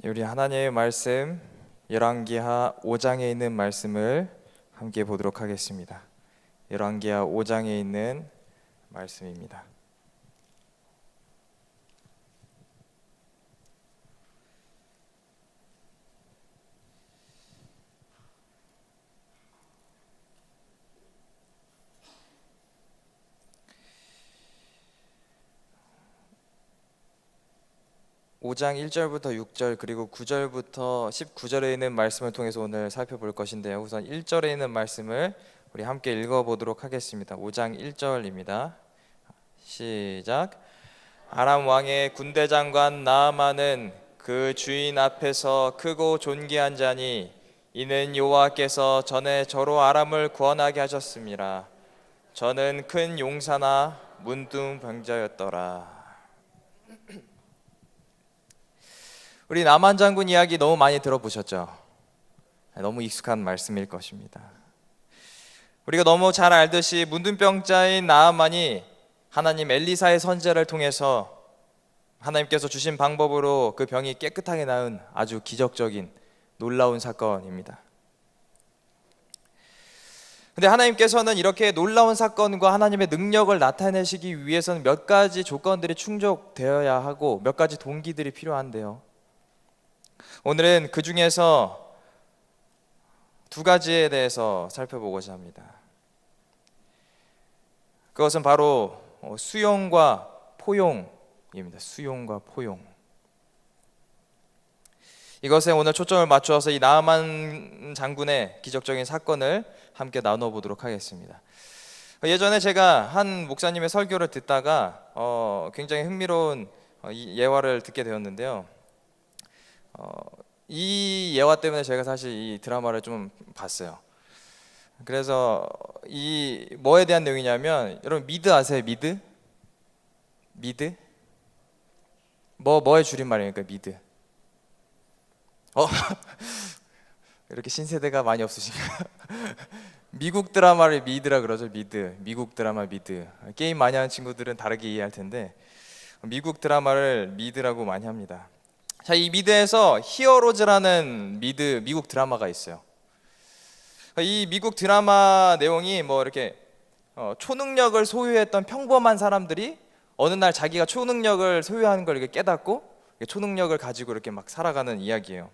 우리 하나님의 말씀 열왕기하 5장에 있는 말씀을 함께 보도록 하겠습니다. 열왕기하 5장에 있는 말씀입니다. 오 장 1절부터 6절 그리고 9절부터 19절에 있는 말씀을 통해서 오늘 살펴볼 것인데요. 우선 1절에 있는 말씀을 우리 함께 읽어보도록 하겠습니다. 5장 1절입니다. 시작. 아람 왕의 군대 장관 나아만은 그 주인 앞에서 크고 존귀한 자니 이는 여호와께서 전에 저로 아람을 구원하게 하셨습니다. 저는 큰 용사나 문둥병자였더라. 우리 나만 장군 이야기 너무 많이 들어보셨죠? 너무 익숙한 말씀일 것입니다. 우리가 너무 잘 알듯이 문둥병자인 나아만이 하나님 엘리사의 선지자를 통해서 하나님께서 주신 방법으로 그 병이 깨끗하게 나은 아주 기적적인 놀라운 사건입니다. 근데 하나님께서는 이렇게 놀라운 사건과 하나님의 능력을 나타내시기 위해서는 몇 가지 조건들이 충족되어야 하고 몇 가지 동기들이 필요한데요. 오늘은 그 중에서 두 가지에 대해서 살펴보고자 합니다. 그것은 바로 수용과 포용입니다. 수용과 포용. 이것에 오늘 초점을 맞추어서 이 나아만 장군의 기적적인 사건을 함께 나눠보도록 하겠습니다. 예전에 제가 한 목사님의 설교를 듣다가 굉장히 흥미로운 예화를 듣게 되었는데요. 이 예화 때문에 제가 사실 이 드라마를 좀 봤어요. 그래서 이 뭐에 대한 내용이냐면, 여러분 미드 아세요? 미드? 미드? 뭐의 줄임말입니까? 미드. 이렇게 신세대가 많이 없으신가요? 미국 드라마를 미드라 그러죠. 미드. 미국 드라마 미드. 게임 많이 하는 친구들은 다르게 이해할 텐데 미국 드라마를 미드라고 많이 합니다. 자, 이 미드에서 히어로즈라는 미국 드라마가 있어요. 이 미국 드라마 내용이 뭐 이렇게 초능력을 소유했던 평범한 사람들이 어느 날 자기가 초능력을 소유하는 걸 이렇게 깨닫고 초능력을 가지고 이렇게 막 살아가는 이야기예요.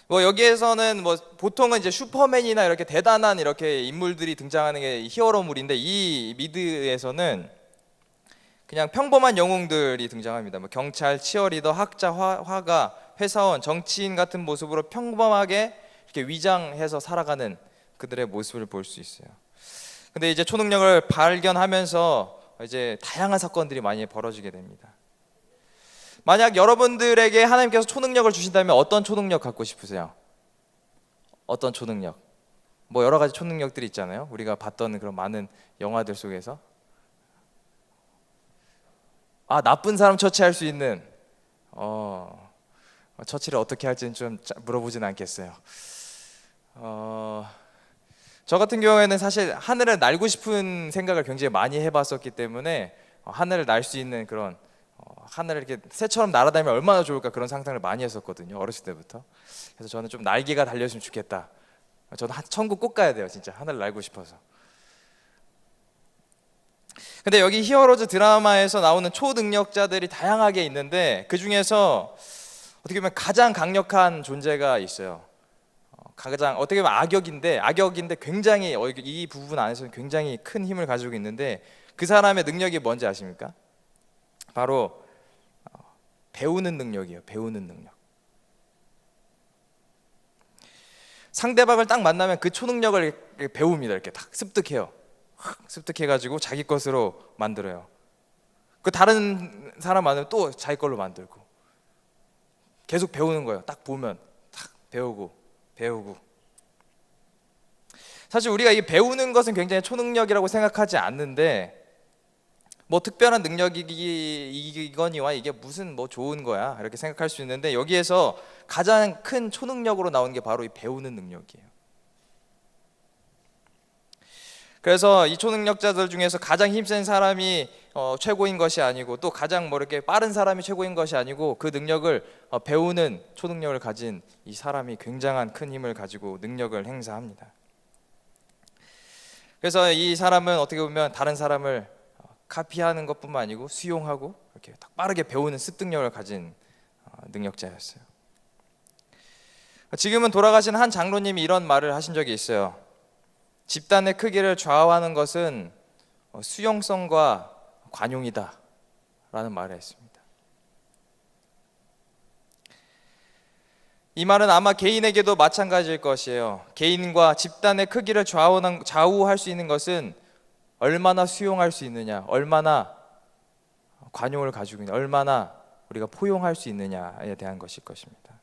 뭐 여기에서는 뭐 보통은 이제 슈퍼맨이나 이렇게 대단한 이렇게 인물들이 등장하는 게 히어로물인데, 이 미드에서는 그냥 평범한 영웅들이 등장합니다. 뭐 경찰, 치어리더, 학자, 화가, 회사원, 정치인 같은 모습으로 평범하게 이렇게 위장해서 살아가는 그들의 모습을 볼 수 있어요. 근데 이제 초능력을 발견하면서 이제 다양한 사건들이 많이 벌어지게 됩니다. 만약 여러분들에게 하나님께서 초능력을 주신다면 어떤 초능력 갖고 싶으세요? 어떤 초능력? 뭐 여러 가지 초능력들이 있잖아요. 우리가 봤던 그런 많은 영화들 속에서. 나쁜 사람 처치할 수 있는, 처치를 어떻게 할지는 좀 물어보진 않겠어요. 저 같은 경우에는 사실 하늘을 날고 싶은 생각을 굉장히 많이 해봤었기 때문에 하늘을 날 수 있는 그런, 하늘을 이렇게 새처럼 날아다니면 얼마나 좋을까, 그런 상상을 많이 했었거든요. 어렸을 때부터. 그래서 저는 좀 날개가 달렸으면 좋겠다. 저는 천국 꼭 가야 돼요. 진짜 하늘을 날고 싶어서. 근데 여기 히어로즈 드라마에서 나오는 초능력자들이 다양하게 있는데, 그 중에서 어떻게 보면 가장 강력한 존재가 있어요. 가장 어떻게 보면 악역인데 굉장히 이 부분 안에서는 굉장히 큰 힘을 가지고 있는데, 그 사람의 능력이 뭔지 아십니까? 바로 배우는 능력이에요. 배우는 능력. 상대방을 딱 만나면 그 초능력을 배웁니다. 이렇게 딱 습득해요. 습득해가지고 자기 것으로 만들어요. 그 다른 사람 만나면 또 자기 걸로 만들고 계속 배우는 거예요. 딱 보면 딱 배우고. 사실 우리가 이 배우는 것은 굉장히 초능력이라고 생각하지 않는데, 뭐 특별한 능력이거니와 이게 무슨 뭐 좋은 거야 이렇게 생각할 수 있는데, 여기에서 가장 큰 초능력으로 나오는 게 바로 이 배우는 능력이에요. 그래서 이 초능력자들 중에서 가장 힘센 사람이 최고인 것이 아니고 또 가장 뭐 이렇게 빠른 사람이 최고인 것이 아니고 그 능력을 배우는 초능력을 가진 이 사람이 굉장한 큰 힘을 가지고 능력을 행사합니다. 그래서 이 사람은 어떻게 보면 다른 사람을 카피하는 것뿐만 아니고 수용하고 이렇게 빠르게 배우는 습득력을 가진 능력자였어요. 지금은 돌아가신 한 장로님이 이런 말을 하신 적이 있어요. 집단의 크기를 좌우하는 것은 수용성과 관용이다 라는 말을 했습니다. 이 말은 아마 개인에게도 마찬가지일 것이에요. 개인과 집단의 크기를 좌우할 수 있는 것은 얼마나 수용할 수 있느냐, 얼마나 관용을 가지고 있느냐, 얼마나 우리가 포용할 수 있느냐에 대한 것일 것입니다.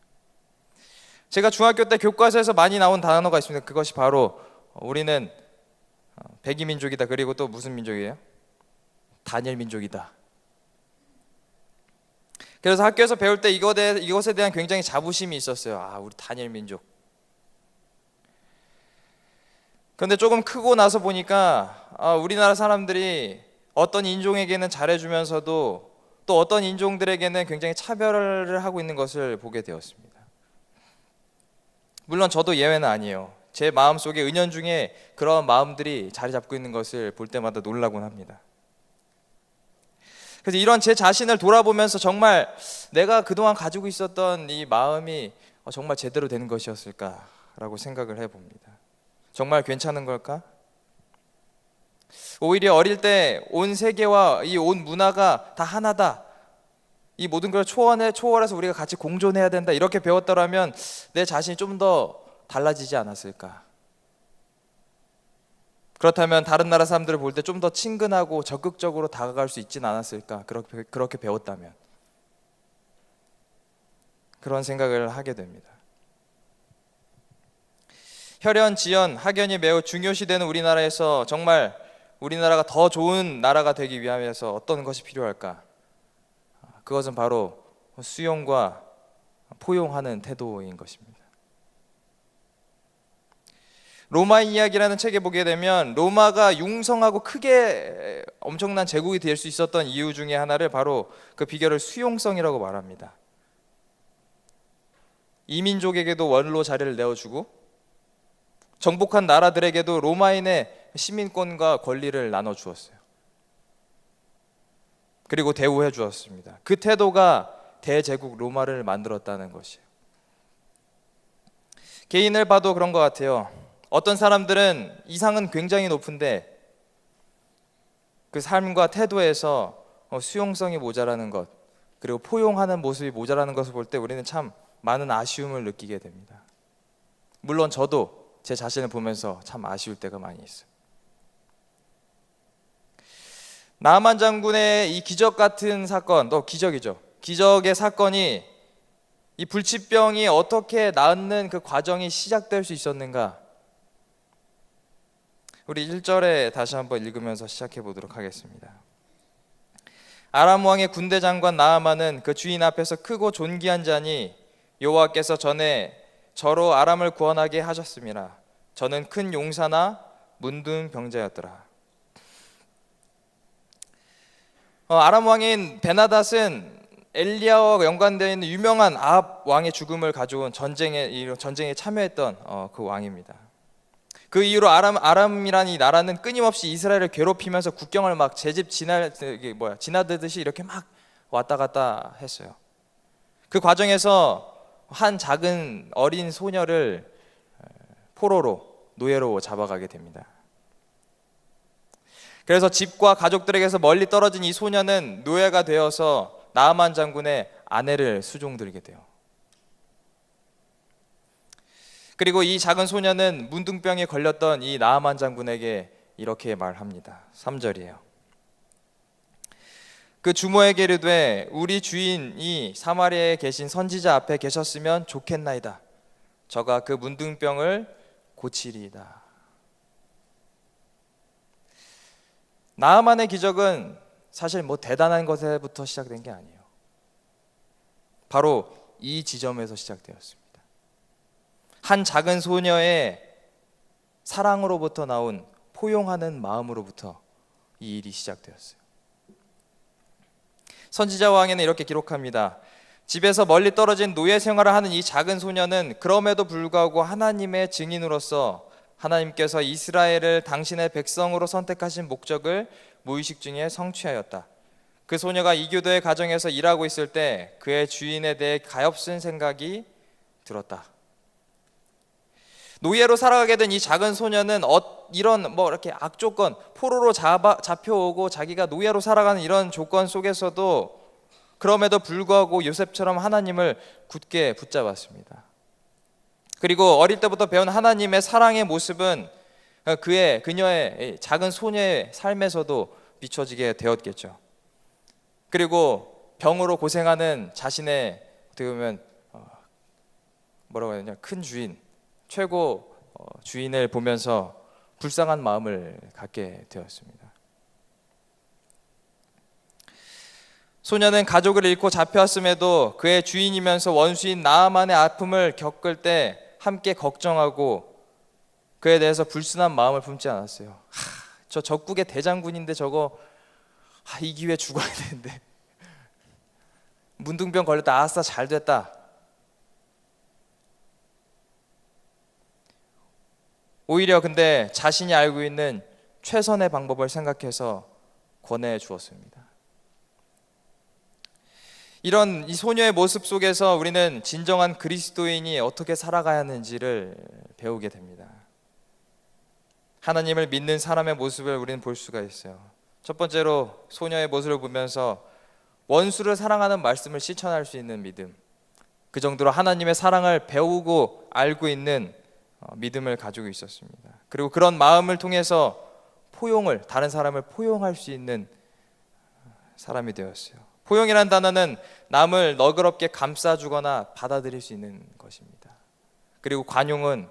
제가 중학교 때 교과서에서 많이 나온 단어가 있습니다. 그것이 바로 우리는 백이민족이다. 그리고 또 무슨 민족이에요? 다니엘 민족이다. 그래서 학교에서 배울 때 이것에 대한 굉장히 자부심이 있었어요. 우리 다니엘 민족. 그런데 조금 크고 나서 보니까 우리나라 사람들이 어떤 인종에게는 잘해주면서도 또 어떤 인종들에게는 굉장히 차별을 하고 있는 것을 보게 되었습니다. 물론 저도 예외는 아니에요. 제 마음속에 은연중에 그런 마음들이 자리 잡고 있는 것을 볼 때마다 놀라곤 합니다. 그래서 이런 제 자신을 돌아보면서 정말 내가 그동안 가지고 있었던 이 마음이 정말 제대로 되는 것이었을까라고 생각을 해봅니다. 정말 괜찮은 걸까? 오히려 어릴 때 온 세계와 이 온 문화가 다 하나다. 이 모든 걸 초월해서 우리가 같이 공존해야 된다. 이렇게 배웠더라면 내 자신이 좀 더 달라지지 않았을까? 그렇다면 다른 나라 사람들을 볼 때 좀 더 친근하고 적극적으로 다가갈 수 있진 않았을까? 그렇게 배웠다면. 그런 생각을 하게 됩니다. 혈연, 지연, 학연이 매우 중요시되는 우리나라에서 정말 우리나라가 더 좋은 나라가 되기 위해서 어떤 것이 필요할까? 그것은 바로 수용과 포용하는 태도인 것입니다. 로마 이야기라는 책에 보게 되면 로마가 융성하고 크게 엄청난 제국이 될 수 있었던 이유 중에 하나를 바로 그 비결을 수용성이라고 말합니다. 이민족에게도 원로 자리를 내어주고 정복한 나라들에게도 로마인의 시민권과 권리를 나눠주었어요. 그리고 대우해 주었습니다. 그 태도가 대제국 로마를 만들었다는 것이에요. 개인을 봐도 그런 것 같아요. 어떤 사람들은 이상은 굉장히 높은데 그 삶과 태도에서 수용성이 모자라는 것, 그리고 포용하는 모습이 모자라는 것을 볼 때 우리는 참 많은 아쉬움을 느끼게 됩니다. 물론 저도 제 자신을 보면서 참 아쉬울 때가 많이 있어요. 나아만 장군의 이 기적 같은 사건, 또 기적이죠. 기적의 사건이 이 불치병이 어떻게 낫는 그 과정이 시작될 수 있었는가? 우리 1절에 다시 한번 읽으면서 시작해 보도록 하겠습니다. 아람 왕의 군대 장관 나아만은 그 주인 앞에서 크고 존귀한 자니 여호와께서 전에 저로 아람을 구원하게 하셨음이라. 저는 큰 용사나 문둥 병자였더라. 아람 왕인 베나닷은 엘리야와 연관되어 있는 유명한 아합 왕의 죽음을 가져온 전쟁에 참여했던 그 왕입니다. 그 이후로 아람이라는 이 나라는 끊임없이 이스라엘을 괴롭히면서 국경을 막 제집 지나듯이 이렇게 막 왔다 갔다 했어요. 그 과정에서 한 작은 어린 소녀를 노예로 잡아가게 됩니다. 그래서 집과 가족들에게서 멀리 떨어진 이 소녀는 노예가 되어서 나아만 장군의 아내를 수종들게 돼요. 그리고 이 작은 소녀는 문둥병에 걸렸던 이 나아만 장군에게 이렇게 말합니다. 3절이에요. 그 주모에게 이르되 우리 주인이 사마리아에 계신 선지자 앞에 계셨으면 좋겠나이다. 저가 그 문둥병을 고치리이다. 나아만의 기적은 사실 대단한 것에부터 시작된 게 아니에요. 바로 이 지점에서 시작되었습니다. 한 작은 소녀의 사랑으로부터 나온 포용하는 마음으로부터 이 일이 시작되었어요. 선지자 왕에는 이렇게 기록합니다. 집에서 멀리 떨어진 노예 생활을 하는 이 작은 소녀는 그럼에도 불구하고 하나님의 증인으로서 하나님께서 이스라엘을 당신의 백성으로 선택하신 목적을 무의식 중에 성취하였다. 그 소녀가 이교도의 가정에서 일하고 있을 때 그의 주인에 대해 가엾은 생각이 들었다. 노예로 살아가게 된 이 작은 소녀는 이런 이렇게 악조건, 포로로 잡혀오고 자기가 노예로 살아가는 이런 조건 속에서도 그럼에도 불구하고 요셉처럼 하나님을 굳게 붙잡았습니다. 그리고 어릴 때부터 배운 하나님의 사랑의 모습은 그녀의 작은 소녀의 삶에서도 비춰지게 되었겠죠. 그리고 병으로 고생하는 자신의 어떻게 보면 뭐라고 해야 되냐, 큰 주인, 최고 주인을 보면서 불쌍한 마음을 갖게 되었습니다. 소녀는 가족을 잃고 잡혀왔음에도 그의 주인이면서 원수인 나아만의 아픔을 겪을 때 함께 걱정하고 그에 대해서 불순한 마음을 품지 않았어요. 저 적국의 대장군인데 저거 이 기회에 죽어야 되는데 문둥병 걸렸다, 아싸 잘 됐다. 오히려 근데 자신이 알고 있는 최선의 방법을 생각해서 권해 주었습니다. 이런 이 소녀의 모습 속에서 우리는 진정한 그리스도인이 어떻게 살아가야 하는지를 배우게 됩니다. 하나님을 믿는 사람의 모습을 우리는 볼 수가 있어요. 첫 번째로 소녀의 모습을 보면서 원수를 사랑하는 말씀을 실천할 수 있는 믿음, 그 정도로 하나님의 사랑을 배우고 알고 있는 믿음을 가지고 있었습니다. 그리고 그런 마음을 통해서 다른 사람을 포용할 수 있는 사람이 되었어요. 포용이란 단어는 남을 너그럽게 감싸주거나 받아들일 수 있는 것입니다. 그리고 관용은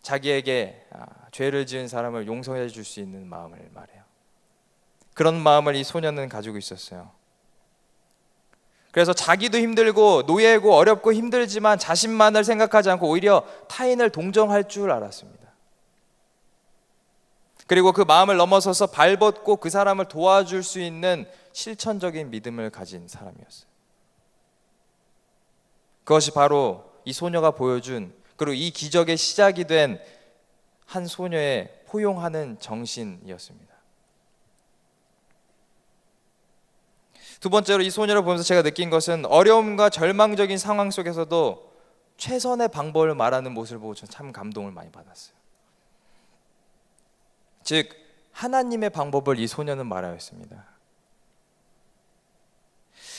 자기에게 죄를 지은 사람을 용서해 줄 수 있는 마음을 말해요. 그런 마음을 이 소녀는 가지고 있었어요. 그래서 자기도 힘들고 노예고 어렵고 힘들지만 자신만을 생각하지 않고 오히려 타인을 동정할 줄 알았습니다. 그리고 그 마음을 넘어서서 발벗고 그 사람을 도와줄 수 있는 실천적인 믿음을 가진 사람이었어요. 그것이 바로 이 소녀가 보여준, 그리고 이 기적의 시작이 된 한 소녀의 포용하는 정신이었습니다. 두 번째로 이 소녀를 보면서 제가 느낀 것은 어려움과 절망적인 상황 속에서도 최선의 방법을 말하는 모습을 보고 저는 참 감동을 많이 받았어요. 즉 하나님의 방법을 이 소녀는 말하였습니다.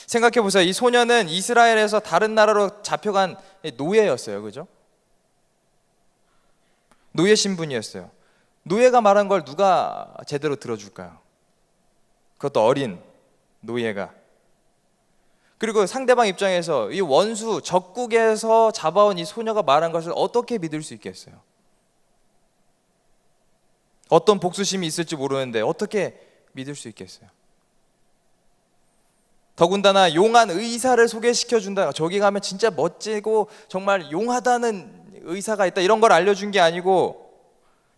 생각해 보세요. 이 소녀는 이스라엘에서 다른 나라로 잡혀간 노예였어요. 그죠? 노예 신분이었어요. 노예가 말한 걸 누가 제대로 들어줄까요? 그것도 어린 노예가. 그리고 상대방 입장에서 이 원수 적국에서 잡아온 이 소녀가 말한 것을 어떻게 믿을 수 있겠어요? 어떤 복수심이 있을지 모르는데 어떻게 믿을 수 있겠어요? 더군다나 용한 의사를 소개시켜준다, 저기 가면 진짜 멋지고 정말 용하다는 의사가 있다, 이런 걸 알려준 게 아니고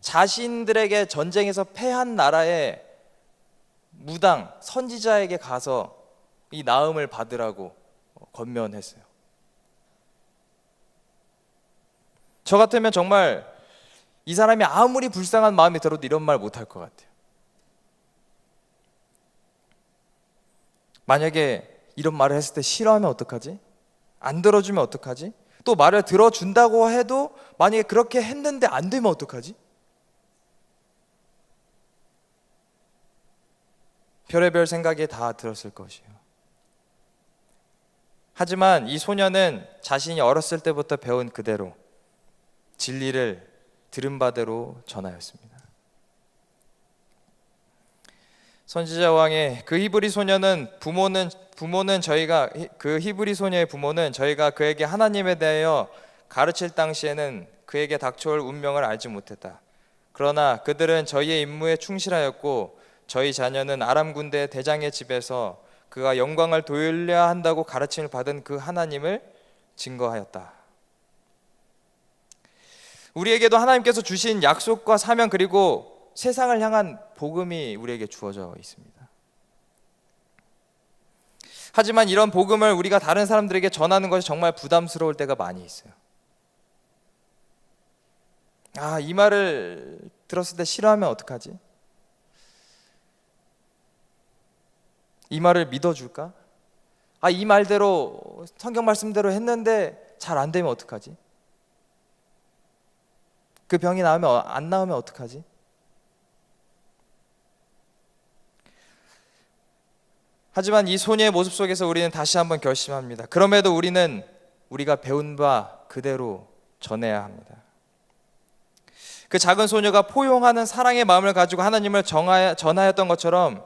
자신들에게 전쟁에서 패한 나라의 무당 선지자에게 가서 이 나음을 받으라고 권면했어요. 저 같으면 정말 이 사람이 아무리 불쌍한 마음이 들어도 이런 말 못할 것 같아요. 만약에 이런 말을 했을 때 싫어하면 어떡하지? 안 들어주면 어떡하지? 또 말을 들어준다고 해도 만약에 그렇게 했는데 안 되면 어떡하지? 별의별 생각이 다 들었을 것이에요. 하지만 이 소녀는 자신이 어렸을 때부터 배운 그대로 진리를 들은 바대로 전하였습니다. 선지자 왕의 그 히브리 소녀는 그 히브리 소녀의 부모는 저희가 그에게 하나님에 대하여 가르칠 당시에는 그에게 닥쳐올 운명을 알지 못했다. 그러나 그들은 저희의 임무에 충실하였고 저희 자녀는 아람 군대 대장의 집에서 그가 영광을 돌려야 한다고 가르침을 받은 그 하나님을 증거하였다. 우리에게도 하나님께서 주신 약속과 사명, 그리고 세상을 향한 복음이 우리에게 주어져 있습니다. 하지만 이런 복음을 우리가 다른 사람들에게 전하는 것이 정말 부담스러울 때가 많이 있어요. 이 말을 들었을 때 싫어하면 어떡하지? 이 말을 믿어줄까? 이 말대로 성경 말씀대로 했는데 잘 안 되면 어떡하지? 그 병이 나으면 안 나으면 어떡하지? 하지만 이 소녀의 모습 속에서 우리는 다시 한번 결심합니다. 그럼에도 우리는 우리가 배운 바 그대로 전해야 합니다. 그 작은 소녀가 포용하는 사랑의 마음을 가지고 하나님을 전하였던 것처럼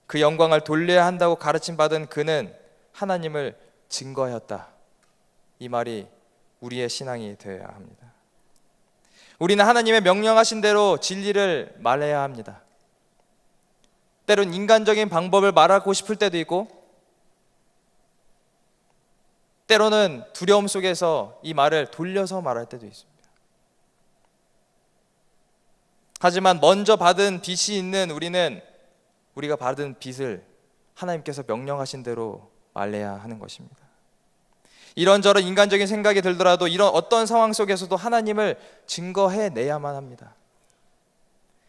그 영광을 돌려야 한다고 가르침받은 그는 하나님을 증거하였다. 이 말이 우리의 신앙이 되어야 합니다. 우리는 하나님의 명령하신 대로 진리를 말해야 합니다. 때론 인간적인 방법을 말하고 싶을 때도 있고, 때로는 두려움 속에서 이 말을 돌려서 말할 때도 있습니다. 하지만 먼저 받은 빚이 있는 우리는 우리가 받은 빚을 하나님께서 명령하신 대로 말해야 하는 것입니다. 이런저런 인간적인 생각이 들더라도 이런 어떤 상황 속에서도 하나님을 증거해내야만 합니다.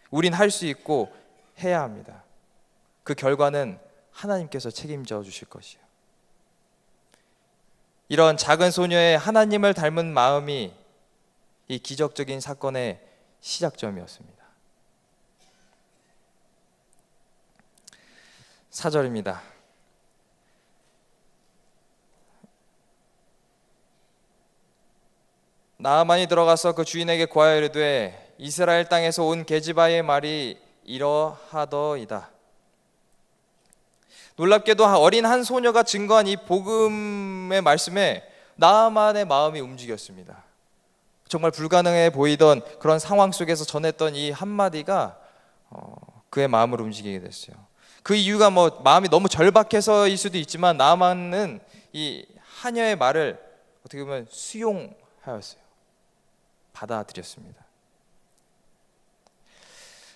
우린 할 수 있고 해야 합니다. 그 결과는 하나님께서 책임져 주실 것이에요. 이런 작은 소녀의 하나님을 닮은 마음이 이 기적적인 사건의 시작점이었습니다. 4절입니다. 나아만이 들어가서 그 주인에게 고하여 이르되 이스라엘 땅에서 온 게지바의 말이 이러하더이다. 놀랍게도 어린 한 소녀가 증거한 이 복음의 말씀에 나아만의 마음이 움직였습니다. 정말 불가능해 보이던 그런 상황 속에서 전했던 이 한마디가 그의 마음을 움직이게 됐어요. 그 이유가 마음이 너무 절박해서일 수도 있지만 나아만은 이 하녀의 말을 어떻게 보면 수용하였어요. 받아들였습니다.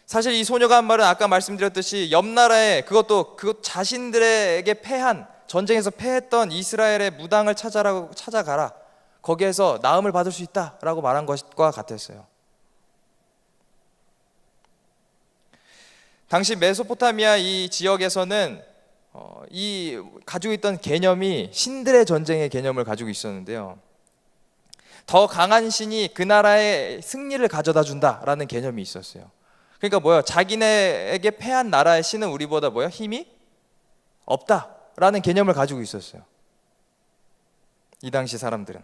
사실 이 소녀가 한 말은 아까 말씀드렸듯이 옆 나라에 그것도 자신들에게 전쟁에서 패했던 이스라엘의 무당을 찾아가라. 거기에서 나음을 받을 수 있다라고 말한 것과 같았어요. 당시 메소포타미아 이 지역에서는 이 가지고 있던 개념이 신들의 전쟁의 개념을 가지고 있었는데요. 더 강한 신이 그 나라의 승리를 가져다 준다라는 개념이 있었어요. 그러니까 자기네에게 패한 나라의 신은 우리보다 힘이 없다라는 개념을 가지고 있었어요. 이 당시 사람들은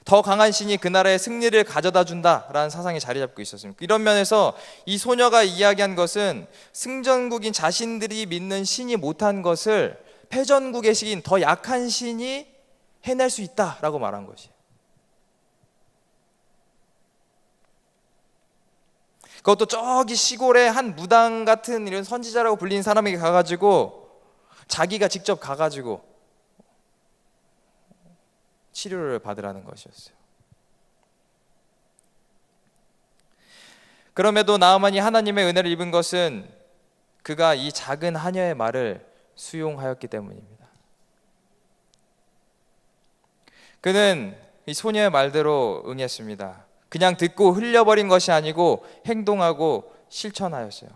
더 강한 신이 그 나라의 승리를 가져다 준다라는 사상이 자리 잡고 있었습니다. 이런 면에서 이 소녀가 이야기한 것은 승전국인 자신들이 믿는 신이 못한 것을 패전국의 신인 더 약한 신이 해낼 수 있다라고 말한 것이에요. 그것도 저기 시골에 한 무당 같은 이런 선지자라고 불리는 사람에게 가가지고 자기가 직접 가가지고 치료를 받으라는 것이었어요. 그럼에도 나아만이 하나님의 은혜를 입은 것은 그가 이 작은 하녀의 말을 수용하였기 때문입니다. 그는 이 소녀의 말대로 응했습니다. 그냥 듣고 흘려버린 것이 아니고 행동하고 실천하였어요.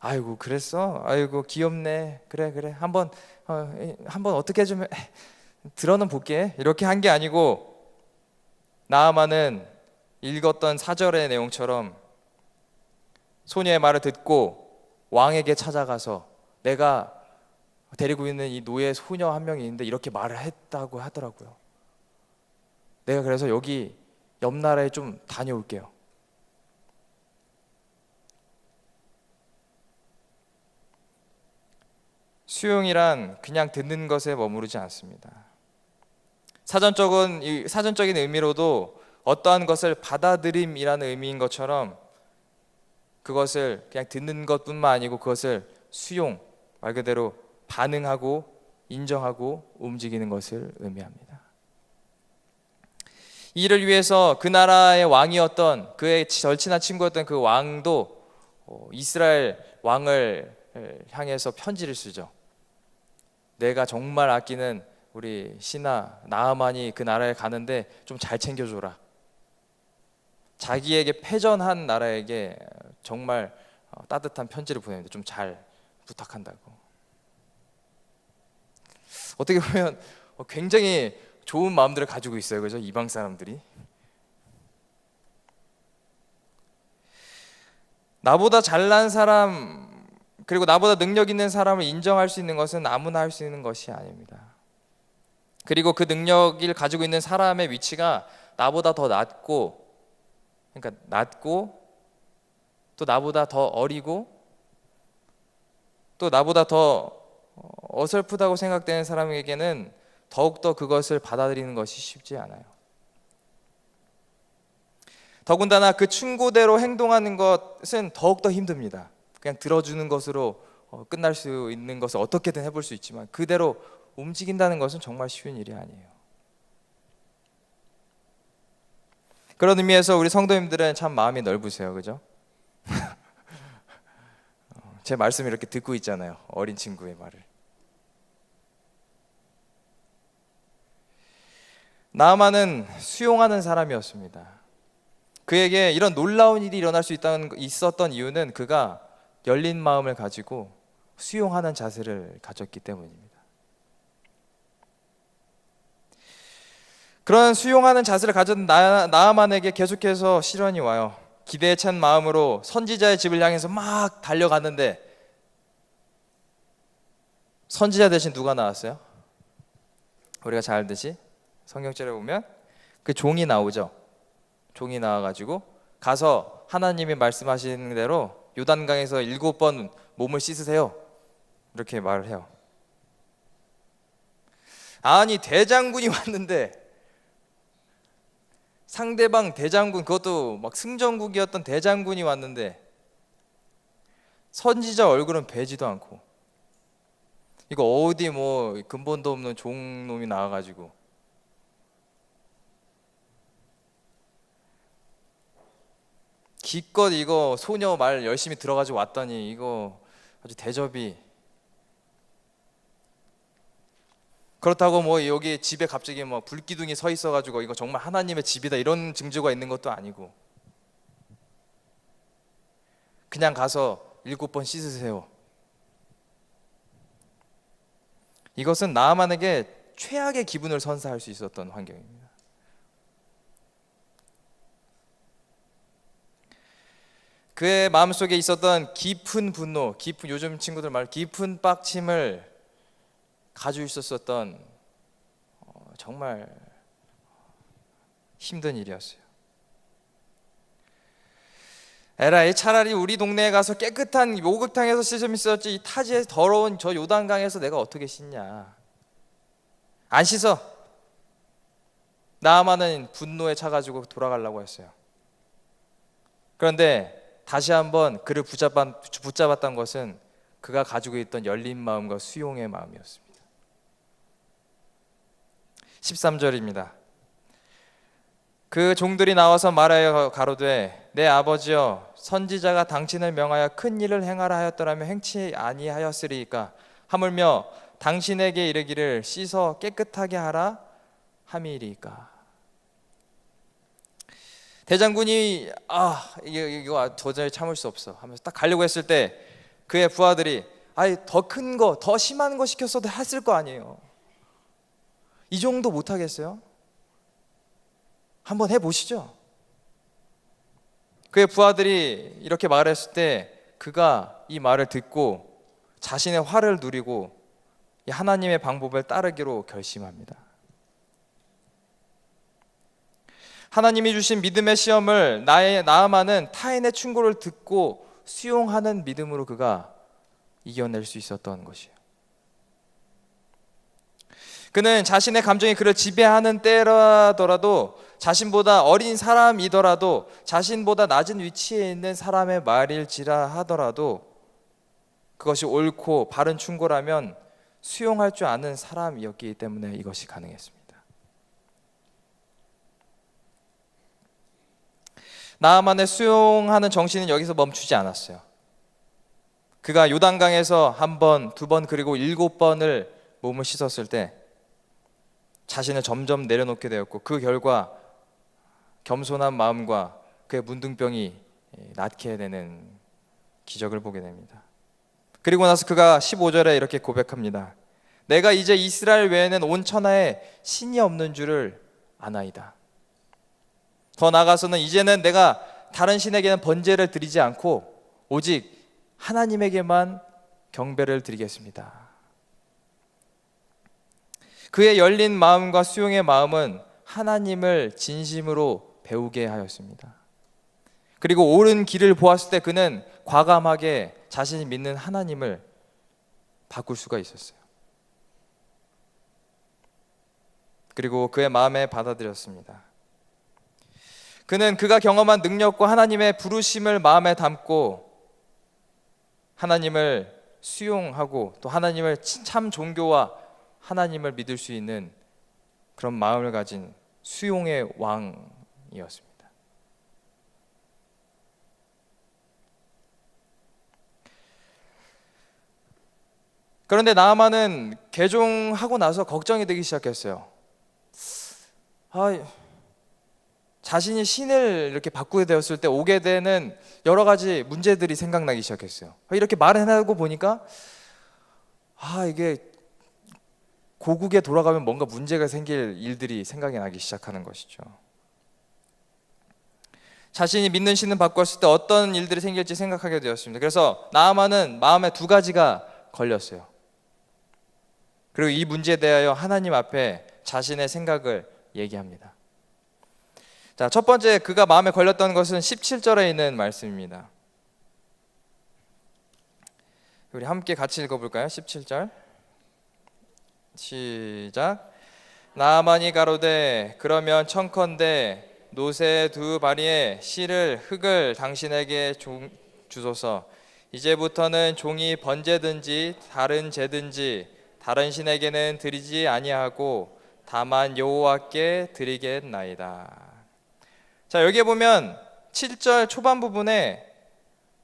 아이고 그랬어? 아이고 귀엽네. 그래 한번 어떻게 좀 들어는 볼게. 이렇게 한 게 아니고 나아만은 읽었던 4절의 내용처럼 소녀의 말을 듣고 왕에게 찾아가서 내가 데리고 있는 이 노예 소녀 한 명이 있는데 이렇게 말을 했다고 하더라고요. 내가 그래서 여기 옆 나라에 좀 다녀올게요. 수용이란 그냥 듣는 것에 머무르지 않습니다. 사전적인 의미로도 어떠한 것을 받아들임이라는 의미인 것처럼 그것을 그냥 듣는 것뿐만 아니고 그것을 수용, 말 그대로 반응하고 인정하고 움직이는 것을 의미합니다. 이를 위해서 그 나라의 왕이었던 그의 절친한 친구였던 그 왕도 이스라엘 왕을 향해서 편지를 쓰죠. 내가 정말 아끼는 우리 신하 나아만이 그 나라에 가는데 좀 잘 챙겨줘라. 자기에게 패전한 나라에게 정말 따뜻한 편지를 보냅니다. 좀 잘 부탁한다고. 어떻게 보면 굉장히 좋은 마음들을 가지고 있어요, 그죠? 이방 사람들이. 나보다 잘난 사람, 그리고 나보다 능력 있는 사람을 인정할 수 있는 것은 아무나 할 수 있는 것이 아닙니다. 그리고 그 능력을 가지고 있는 사람의 위치가 나보다 더 낮고, 그러니까 낮고, 또 나보다 더 어리고, 또 나보다 더 어설프다고 생각되는 사람에게는 더욱더 그것을 받아들이는 것이 쉽지 않아요. 더군다나 그 충고대로 행동하는 것은 더욱더 힘듭니다. 그냥 들어주는 것으로 끝날 수 있는 것을 어떻게든 해볼 수 있지만 그대로 움직인다는 것은 정말 쉬운 일이 아니에요. 그런 의미에서 우리 성도님들은 참 마음이 넓으세요, 그죠? 제 말씀 이렇게 듣고 있잖아요, 어린 친구의 말을. 나아만은 수용하는 사람이었습니다. 그에게 이런 놀라운 일이 일어날 수 있었던 이유는 그가 열린 마음을 가지고 수용하는 자세를 가졌기 때문입니다. 그런 수용하는 자세를 가진 나아만에게 계속해서 시련이 와요. 기대에 찬 마음으로 선지자의 집을 향해서 막 달려갔는데 선지자 대신 누가 나왔어요? 우리가 잘 알듯이 성경절에 보면 그 종이 나오죠. 종이 나와가지고 가서 하나님이 말씀하시는 대로 요단강에서 7번 몸을 씻으세요, 이렇게 말을 해요. 아니, 대장군이 왔는데, 상대방 대장군, 그것도 막 승전국이었던 대장군이 왔는데 선지자 얼굴은 뵈지도 않고, 이거 어디 뭐 근본도 없는 종놈이 나와가지고 기껏 이거 소녀 말 열심히 들어가지고 왔더니 이거 아주 대접이. 그렇다고 뭐 여기 집에 갑자기 뭐 불기둥이 서 있어가지고 이거 정말 하나님의 집이다 이런 징조가 있는 것도 아니고, 그냥 가서 7번 씻으세요. 이것은 나아만에게 최악의 기분을 선사할 수 있었던 환경입니다. 그의 마음속에 있었던 깊은 분노, 깊은, 요즘 친구들 말 깊은 빡침을 가지고 있었던 정말 힘든 일이었어요. 에라이, 차라리 우리 동네에 가서 깨끗한 목욕탕에서 씻으면 있었지, 이 타지에 더러운 저 요단강에서 내가 어떻게 씻냐. 안 씻어. 나아만은 분노에 차가지고 돌아가려고 했어요. 그런데 다시 한번 그를 붙잡았던 것은 그가 가지고 있던 열린 마음과 수용의 마음이었습니다. 13절입니다. 그 종들이 나와서 말하여 가로되 내 아버지여, 선지자가 당신을 명하여 큰 일을 행하라 하였더라면 행치 아니하였으리이까. 하물며 당신에게 이르기를 씻어 깨끗하게 하라 함이리이까. 대장군이 이거 도저히 참을 수 없어 하면서 딱 가려고 했을 때 그의 부하들이 더 큰 거, 더 심한 거 시켰어도 했을 거 아니에요. 이 정도 못하겠어요? 한번 해보시죠. 그의 부하들이 이렇게 말했을 때 그가 이 말을 듣고 자신의 화를 누리고 하나님의 방법을 따르기로 결심합니다. 하나님이 주신 믿음의 시험을 나아만은 타인의 충고를 듣고 수용하는 믿음으로 그가 이겨낼 수 있었던 것이에요. 그는 자신의 감정이 그를 지배하는 때라더라도, 자신보다 어린 사람이더라도, 자신보다 낮은 위치에 있는 사람의 말일지라 하더라도 그것이 옳고 바른 충고라면 수용할 줄 아는 사람이었기 때문에 이것이 가능했습니다. 나아만의 수용하는 정신은 여기서 멈추지 않았어요. 그가 요단강에서 한 번, 두 번, 그리고 7번을 몸을 씻었을 때 자신을 점점 내려놓게 되었고, 그 결과 겸손한 마음과 그의 문둥병이 낫게 되는 기적을 보게 됩니다. 그리고 나서 그가 15절에 이렇게 고백합니다. 내가 이제 이스라엘 외에는 온 천하에 신이 없는 줄을 아나이다. 더 나아가서는 이제는 내가 다른 신에게는 번제를 드리지 않고 오직 하나님에게만 경배를 드리겠습니다. 그의 열린 마음과 수용의 마음은 하나님을 진심으로 배우게 하였습니다. 그리고 옳은 길을 보았을 때 그는 과감하게 자신이 믿는 하나님을 바꿀 수가 있었어요. 그리고 그의 마음에 받아들였습니다. 그는 그가 경험한 능력과 하나님의 부르심을 마음에 담고 하나님을 수용하고 또 하나님을 참 종교와 하나님을 믿을 수 있는 그런 마음을 가진 수용의 왕이었습니다. 그런데 나아만은 개종하고 나서 걱정이 되기 시작했어요. 자신이 신을 이렇게 바꾸게 되었을 때 오게 되는 여러 가지 문제들이 생각나기 시작했어요. 이렇게 말을 해나가고 보니까 이게 고국에 돌아가면 뭔가 문제가 생길 일들이 생각이 나기 시작하는 것이죠. 자신이 믿는 신을 바꿨을 때 어떤 일들이 생길지 생각하게 되었습니다. 그래서 나아만은 마음에 두 가지가 걸렸어요. 그리고 이 문제에 대하여 하나님 앞에 자신의 생각을 얘기합니다. 자, 첫 번째 그가 마음에 걸렸던 것은 17절에 있는 말씀입니다. 우리 함께 같이 읽어볼까요? 17절 시작. 나아만이 가로되 그러면 청컨대 노새 두 바리에 실을 흙을 당신에게 주소서. 이제부터는 종이 번제든지 다른 제든지 다른 신에게는 드리지 아니하고 다만 여호와께 드리겠나이다. 자, 여기에 보면 7절 초반 부분에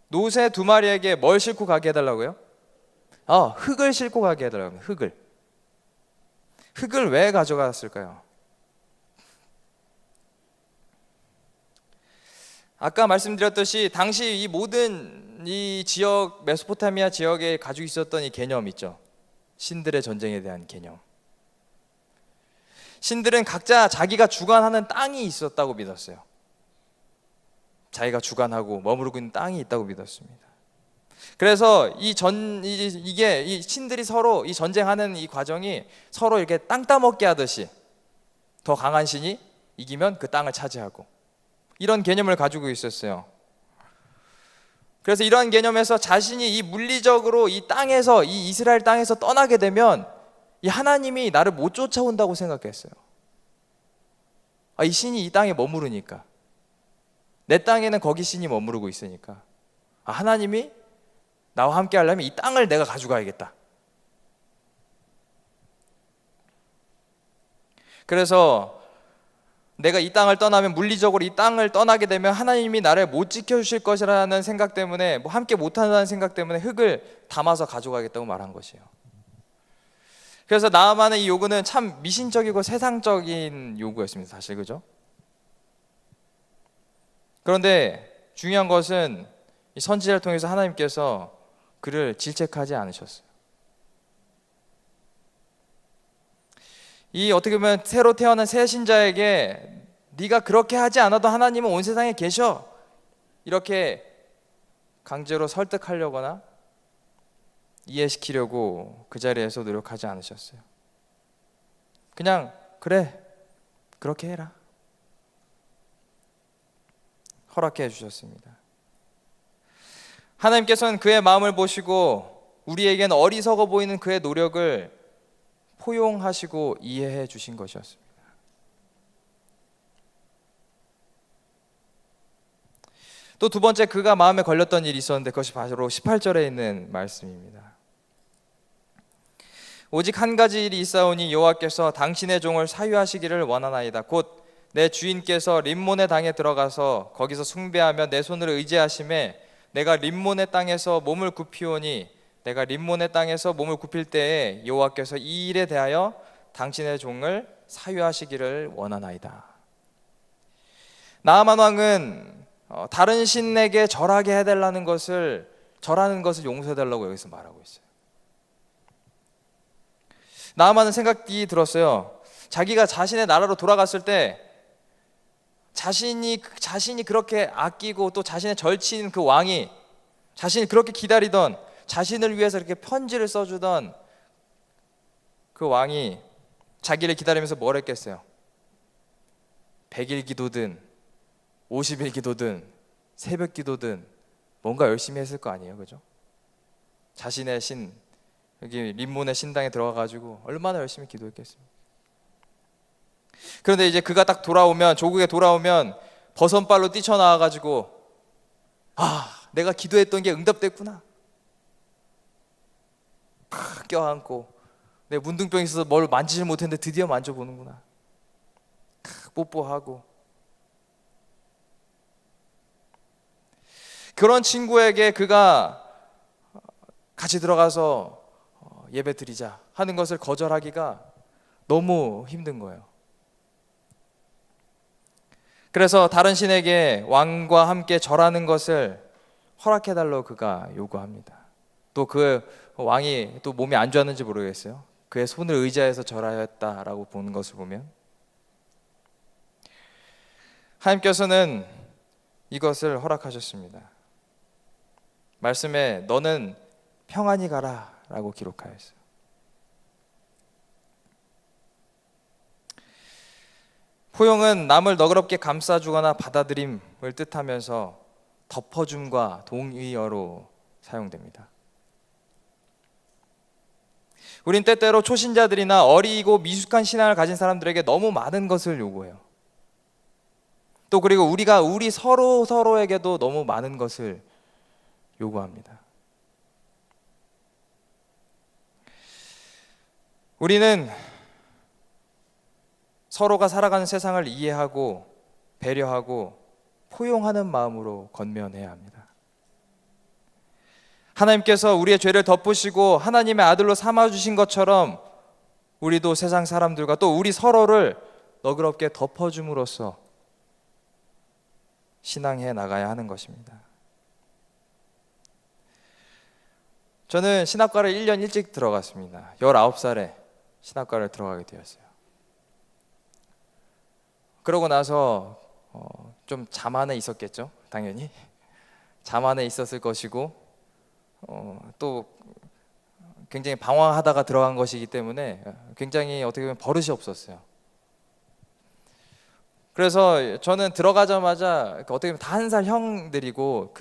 노새 두 마리에게 뭘 싣고 가게 해달라고요? 흙을 싣고 가게 해달라고요. 흙을 왜 가져갔을까요? 아까 말씀드렸듯이 당시 이 모든 이 지역, 메소포타미아 지역에 가지고 있었던 이 개념 있죠. 신들의 전쟁에 대한 개념. 신들은 각자 자기가 주관하는 땅이 있었다고 믿었어요. 자기가 주관하고 머무르고 있는 땅이 있다고 믿었습니다. 그래서 이 신들이 서로 이 전쟁하는 이 과정이 서로 이렇게 땅 따먹게 하듯이 더 강한 신이 이기면 그 땅을 차지하고 이런 개념을 가지고 있었어요. 그래서 이러한 개념에서 자신이 이 물리적으로 이 땅에서 이 이스라엘 땅에서 떠나게 되면 이 하나님이 나를 못 쫓아온다고 생각했어요. 이 신이 이 땅에 머무르니까, 내 땅에는 거기 신이 머무르고 있으니까 하나님이 나와 함께 하려면 이 땅을 내가 가져가야겠다. 그래서 내가 이 땅을 떠나면, 물리적으로 이 땅을 떠나게 되면 하나님이 나를 못 지켜주실 것이라는 생각 때문에, 함께 못한다는 생각 때문에 흙을 담아서 가져가겠다고 말한 것이에요. 그래서 나아만의 이 요구는 참 미신적이고 세상적인 요구였습니다. 사실, 그죠? 그런데 중요한 것은 이 선지자를 통해서 하나님께서 그를 질책하지 않으셨어요. 이 어떻게 보면 새로 태어난 새 신자에게 네가 그렇게 하지 않아도 하나님은 온 세상에 계셔, 이렇게 강제로 설득하려거나 이해시키려고 그 자리에서 노력하지 않으셨어요. 그냥 그래, 그렇게 해라, 허락해 주셨습니다. 하나님께서는 그의 마음을 보시고 우리에게는 어리석어 보이는 그의 노력을 포용하시고 이해해 주신 것이었습니다. 또 두 번째 그가 마음에 걸렸던 일이 있었는데 그것이 바로 18절에 있는 말씀입니다. 오직 한 가지 일이 있사오니 여호와께서 당신의 종을 사유하시기를 원하나이다. 곧 내 주인께서 림몬의 당에 들어가서 거기서 숭배하며 내 손을 의지하심에 내가 림몬의 땅에서 몸을 굽히오니 내가 림몬의 땅에서 몸을 굽힐 때에 여호와께서 이 일에 대하여 당신의 종을 사유하시기를 원하나이다. 나아만 왕은 다른 신에게 절하게 해달라는 것을, 절하는 것을 용서해달라고 여기서 말하고 있어요. 나아만은 생각이 들었어요. 자기가 자신의 나라로 돌아갔을 때 자신이 그렇게 아끼고 또 자신의 절친인 그 왕이, 자신이 그렇게 기다리던, 자신을 위해서 이렇게 편지를 써주던 그 왕이 자기를 기다리면서 뭘 했겠어요? 100일 기도든 50일 기도든 새벽 기도든 뭔가 열심히 했을 거 아니에요, 그죠? 자신의 신, 여기 림몬의 신당에 들어가가지고 얼마나 열심히 기도했겠습니까? 그런데 이제 그가 딱 돌아오면, 조국에 돌아오면 버선발로 뛰쳐나와가지고, 아, 내가 기도했던 게 응답됐구나. 팍 껴안고, 내 문둥병이 있어서 뭘 만지지 못했는데 드디어 만져보는구나. 뽀뽀하고. 그런 친구에게 그가 같이 들어가서 예배 드리자 하는 것을 거절하기가 너무 힘든 거예요. 그래서 다른 신에게 왕과 함께 절하는 것을 허락해달라고 그가 요구합니다. 또 그 왕이 또 몸이 안 좋았는지 모르겠어요. 그의 손을 의지해서 절하였다라고 보는 것을 보면, 하나님께서는 이것을 허락하셨습니다. 말씀에 너는 평안히 가라 라고 기록하였어요. 포용은 남을 너그럽게 감싸주거나 받아들임을 뜻하면서 덮어줌과 동의어로 사용됩니다. 우린 때때로 초신자들이나 어리고 미숙한 신앙을 가진 사람들에게 너무 많은 것을 요구해요. 또 그리고 우리 서로에게도 너무 많은 것을 요구합니다. 우리는 서로가 살아가는 세상을 이해하고 배려하고 포용하는 마음으로 건면해야 합니다. 하나님께서 우리의 죄를 덮으시고 하나님의 아들로 삼아주신 것처럼 우리도 세상 사람들과 또 우리 서로를 너그럽게 덮어줌으로써 신앙해 나가야 하는 것입니다. 저는 신학과를 1년 일찍 들어갔습니다. 19살에 신학과를 들어가게 되었어요. 그러고 나서 좀 자만해 있었겠죠, 당연히. 자만해 있었을 것이고 또 굉장히 방황하다가 들어간 것이기 때문에 굉장히 어떻게 보면 버릇이 없었어요. 그래서 저는 들어가자마자 어떻게 보면 다 1살 형들이고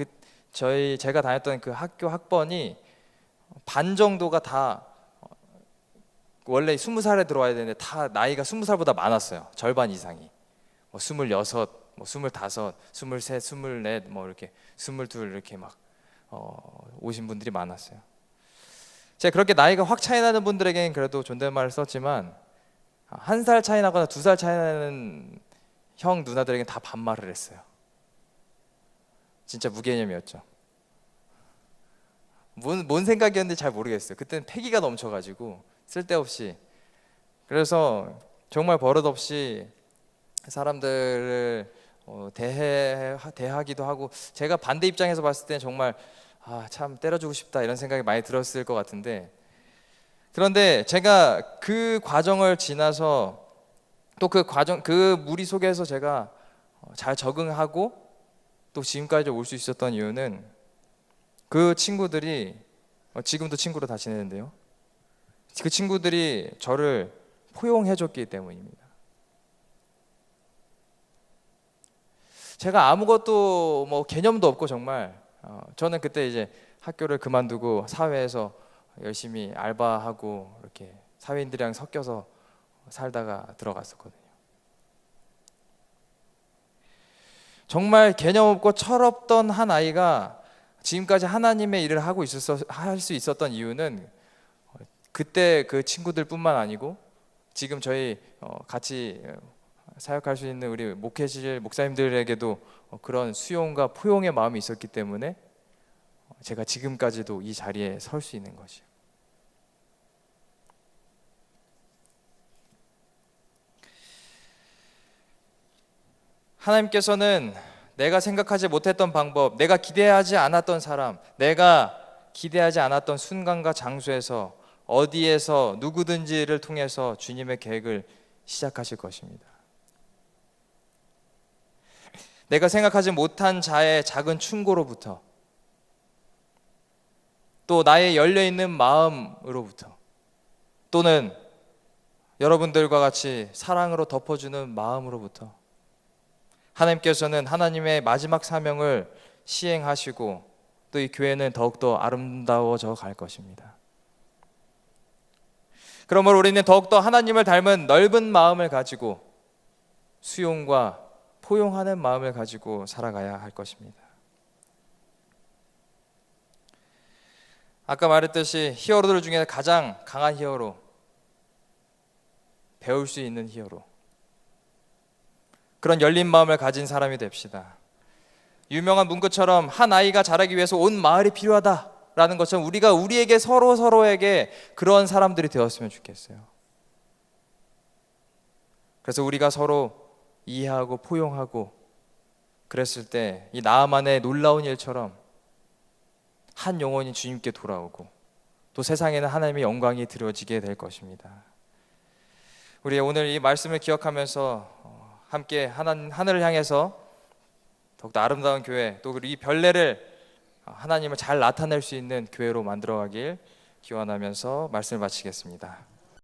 제가 다녔던 그 학교 학번이 반 정도가 다 원래 20살에 들어와야 되는데 다 나이가 20살보다 많았어요. 절반 이상이. 26, 25, 23, 24, 뭐 이렇게 22 이렇게 막 오신 분들이 많았어요. 제가 그렇게 나이가 확 차이 나는 분들에게는 그래도 존댓말을 썼지만 1살 차이 나거나 2살 차이 나는 형 누나들에게는 다 반말을 했어요. 진짜 무개념이었죠. 뭔 생각이었는지 잘 모르겠어요. 그때는 패기가 넘쳐가지고 쓸데없이. 그래서 정말 버릇없이 사람들을 대하기도 하고, 제가 반대 입장에서 봤을 때는 정말 참 때려주고 싶다 이런 생각이 많이 들었을 것 같은데, 그런데 제가 그 과정을 지나서 또 그 무리 속에서 제가 잘 적응하고 또 지금까지 올 수 있었던 이유는 그 친구들이 지금도 친구로 다 지내는데요, 그 친구들이 저를 포용해줬기 때문입니다. 제가 아무것도 뭐 개념도 없고 정말 저는 그때 이제 학교를 그만두고 사회에서 열심히 알바하고 이렇게 사회인들이랑 섞여서 살다가 들어갔었거든요. 정말 개념 없고 철없던 한 아이가 지금까지 하나님의 일을 하고 할 수 있었던 이유는 그때 그 친구들뿐만 아니고 지금 저희 같이 사역할 수 있는 우리 목회실 목사님들에게도 그런 수용과 포용의 마음이 있었기 때문에 제가 지금까지도 이 자리에 설 수 있는 것이요. 하나님께서는 내가 생각하지 못했던 방법, 내가 기대하지 않았던 사람, 내가 기대하지 않았던 순간과 장소에서 어디에서 누구든지를 통해서 주님의 계획을 시작하실 것입니다. 내가 생각하지 못한 자의 작은 충고로부터, 또 나의 열려있는 마음으로부터, 또는 여러분들과 같이 사랑으로 덮어주는 마음으로부터 하나님께서는 하나님의 마지막 사명을 시행하시고 또 이 교회는 더욱더 아름다워져 갈 것입니다. 그러므로 우리는 더욱더 하나님을 닮은 넓은 마음을 가지고 수용과 포용하는 마음을 가지고 살아가야 할 것입니다. 아까 말했듯이 히어로들 중에 가장 강한 히어로, 배울 수 있는 히어로, 그런 열린 마음을 가진 사람이 됩시다. 유명한 문구처럼 한 아이가 자라기 위해서 온 마을이 필요하다라는 것처럼 우리가 우리에게 서로에게 그런 사람들이 되었으면 좋겠어요. 그래서 우리가 서로 이해하고 포용하고 그랬을 때 이 나아만의 놀라운 일처럼 한 영혼이 주님께 돌아오고 또 세상에는 하나님의 영광이 드려지게 될 것입니다. 우리 오늘 이 말씀을 기억하면서 함께 하늘을 향해서 더욱더 아름다운 교회, 또 이 별내를 하나님을 잘 나타낼 수 있는 교회로 만들어가길 기원하면서 말씀을 마치겠습니다.